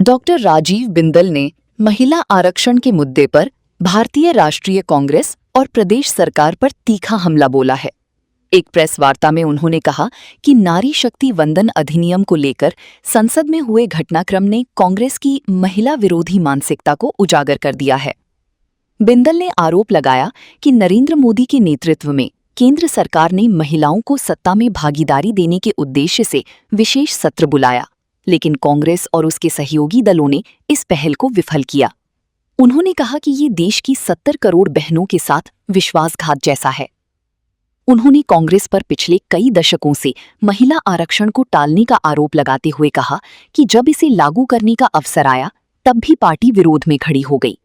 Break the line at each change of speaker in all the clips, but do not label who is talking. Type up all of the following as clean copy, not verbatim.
Doctor Rajiv Bindal ने महिला आरक्षण के मुद्दे पर भारतीय राष्ट्रीय कांग्रेस और प्रदेश सरकार पर तीखा हमला बोला है। एक प्रेस वार्ता में उन्होंने कहा कि नारी शक्ति वंदन अधिनियम को लेकर संसद में हुए घटनाक्रम ने कांग्रेस की महिला विरोधी मानसिकता को उजागर कर दिया है। बिंदल ने आरोप लगाया कि नरेंद्र मोदी के नेतृत्व में केंद्र सरकार ने महिलाओं को सत्ता में भागीदारी देने के उद्देश्य से विशेष सत्र बुलाया, लेकिन कांग्रेस और उसके सहयोगी दलों ने इस पहल को विफल किया। उन्होंने कहा कि ये देश की 70 करोड़ बहनों के साथ विश्वासघात जैसा है। उन्होंने कांग्रेस पर पिछले कई दशकों से महिला आरक्षण को टालने का आरोप लगाते हुए कहा कि जब इसे लागू करने का अवसर आया तब भी पार्टी विरोध में खड़ी हो गई।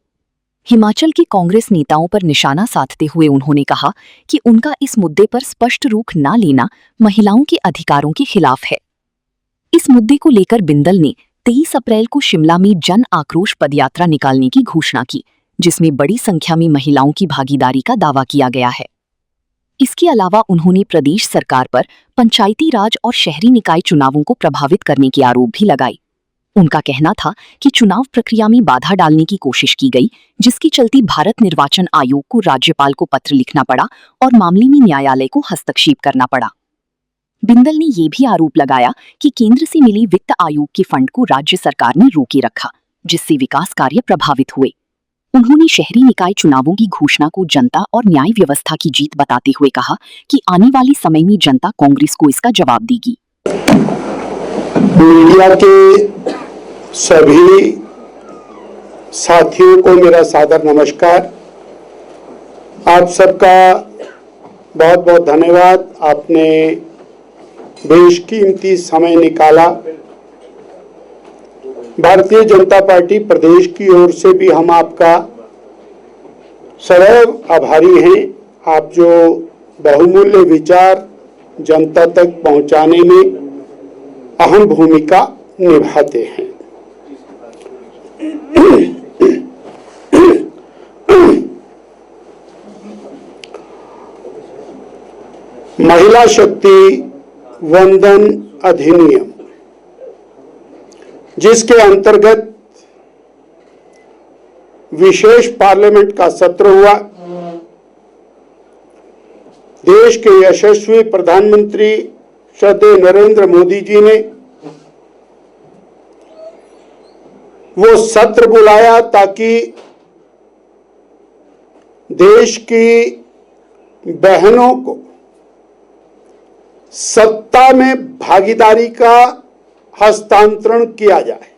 हिमाचल के कांग्रेस नेताओं पर निशाना साधते हुए उन्होंने कहा कि उनका इस मुद्दे पर स्पष्ट रुख न लेना महिलाओं के अधिकारों के खिलाफ है। इस मुद्दे को लेकर बिंदल ने 23 अप्रैल को शिमला में जन आक्रोश पदयात्रा निकालने की घोषणा की, जिसमें बड़ी संख्या में महिलाओं की भागीदारी का दावा किया गया है। इसके अलावा उन्होंने प्रदेश सरकार पर पंचायती राज और शहरी निकाय चुनावों को प्रभावित करने के आरोप भी लगाए। उनका कहना था कि चुनाव प्रक्रिया में बाधा डालने की कोशिश की गई, जिसके चलते भारत निर्वाचन आयोग को राज्यपाल को पत्र लिखना पड़ा और मामले में न्यायालय को हस्तक्षेप करना पड़ा। बिंदल ने यह भी आरोप लगाया कि केंद्र से मिली वित्त आयोग के फंड को राज्य सरकार ने रोके रखा, जिससे विकास कार्य प्रभावित हुए। उन्होंने शहरी निकाय चुनावों की घोषणा को जनता और न्याय व्यवस्था की जीत बताते हुए कहा कि आने वाले समय में जनता कांग्रेस को इसका जवाब देगी।
मीडिया के सभी साथियों को मेरा सादर नमस्कार। आप सबका बहुत बहुत धन्यवाद। आपने बेशकीमती समय निकाला। भारतीय जनता पार्टी प्रदेश की ओर से भी हम आपका सदैव आभारी हैं। आप जो बहुमूल्य विचार जनता तक पहुंचाने में अहम भूमिका निभाते हैं। महिला शक्ति वंदन अधिनियम, जिसके अंतर्गत विशेष पार्लियामेंट का सत्र हुआ, देश के यशस्वी प्रधानमंत्री श्रद्धेय नरेंद्र मोदी जी ने वो सत्र बुलाया ताकि देश की बहनों को सत्ता में भागीदारी का हस्तांतरण किया जाए।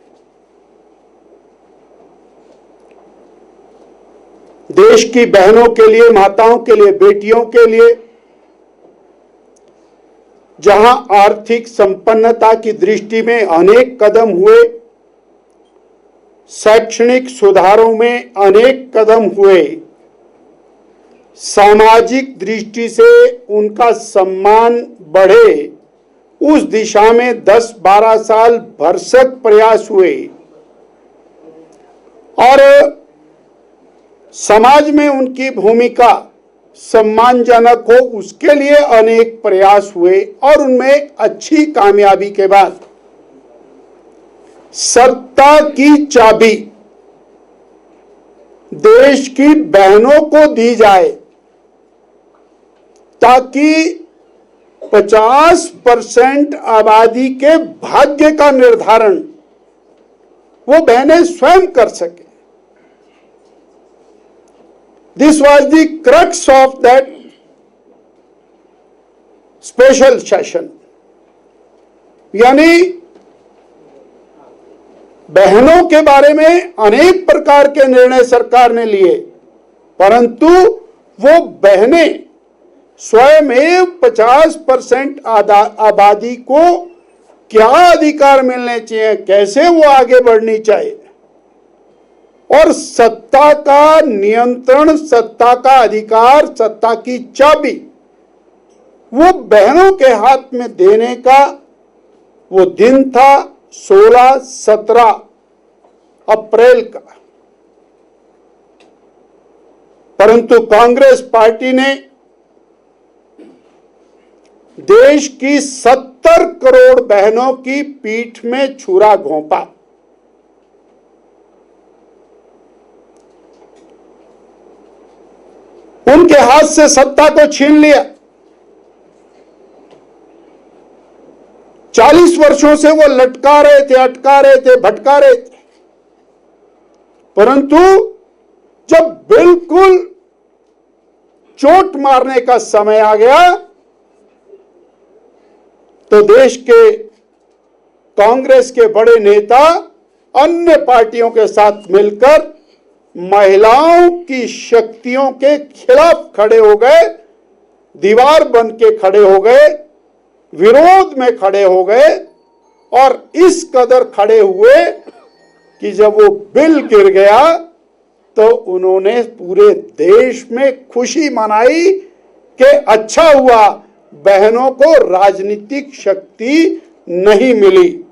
देश की बहनों के लिए, माताओं के लिए, बेटियों के लिए जहां आर्थिक संपन्नता की दृष्टि में अनेक कदम हुए, शैक्षणिक सुधारों में अनेक कदम हुए, सामाजिक दृष्टि से उनका सम्मान बढ़े, उस दिशा में 10-12 साल भरसक प्रयास हुए और समाज में उनकी भूमिका सम्मानजनक हो, उसके लिए अनेक प्रयास हुए और उनमें अच्छी कामयाबी के बाद सत्ता की चाबी देश की बहनों को दी जाए ताकि 50% आबादी के भाग्य का निर्धारण वो बहनें स्वयं कर सके। This was the crux of that special session. यानी बहनों के बारे में अनेक प्रकार के निर्णय सरकार ने लिए, परंतु वो बहनें स्वयं 50% आबादी को क्या अधिकार मिलने चाहिए, कैसे वो आगे बढ़नी चाहिए और सत्ता का नियंत्रण, सत्ता का अधिकार, सत्ता की चाबी वो बहनों के हाथ में देने का वो दिन था 16-17 अप्रैल का। परंतु कांग्रेस पार्टी ने देश की 70 करोड़ बहनों की पीठ में छुरा घोंपा उनके हाथ से सत्ता को छीन लिया। 40 वर्षों से वो लटका रहे थे, अटका रहे थे, भटका रहे थे, परंतु जब बिल्कुल चोट मारने का समय आ गया तो देश के कांग्रेस के बड़े नेता अन्य पार्टियों के साथ मिलकर महिलाओं की शक्तियों के खिलाफ खड़े हो गए, दीवार बन के खड़े हो गए, विरोध में खड़े हो गए और इस कदर खड़े हुए कि जब वो बिल गिर गया तो उन्होंने पूरे देश में खुशी मनाई कि अच्छा हुआ बहनों को राजनीतिक शक्ति नहीं मिली।